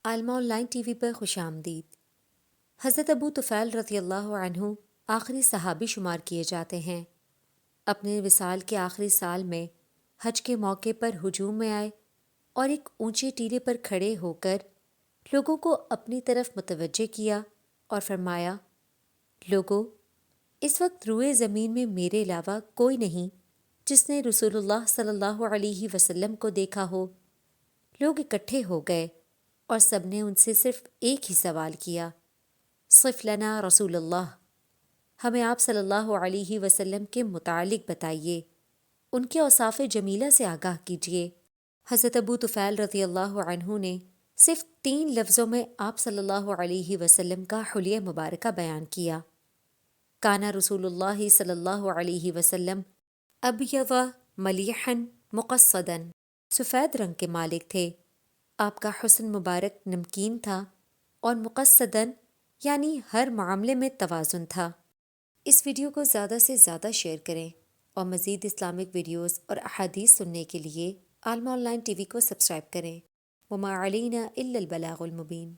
عالمہ on line T V پر خوش آمدید۔ حضرت ابو طفیل رضی اللہ عنہ آخری صحابی شمار کیے جاتے ہیں۔ اپنے وصال کے آخری سال میں حج کے موقع پر ہجوم میں آئے اور ایک اونچے ٹیلے پر کھڑے ہو کر لوگوں کو اپنی طرف متوجہ کیا اور فرمایا، لوگو، اس وقت روئے زمین میں میرے علاوہ کوئی نہیں جس نے رسول اللہ صلی اللہ علیہ وسلم کو دیکھا ہو۔ لوگ اکٹھے ہو گئے اور سب نے ان سے صرف ایک ہی سوال کیا، صف لنا رسول اللہ، ہمیں آپ صلی اللہ علیہ وسلم کے متعلق بتائیے، ان کے اوصاف جمیلہ سے آگاہ کیجیے۔ حضرت ابو طفیل رضی اللہ عنہ نے صرف 3 لفظوں میں آپ صلی اللہ علیہ وسلم کا حلیہ مبارکہ بیان کیا۔ کانا رسول اللہ صلی اللہ علیہ وسلم ابیض ملیحا مقصدا، سفید رنگ کے مالک تھے۔ آپ کا حسن مبارک نمکین تھا اور مقصداً یعنی ہر معاملے میں توازن تھا۔ اس ویڈیو کو زیادہ سے زیادہ شیئر کریں اور مزید اسلامک ویڈیوز اور احادیث سننے کے لیے عالمہ آن لائن ٹی وی کو سبسکرائب کریں۔ وما علینا الا البلاغ المبین۔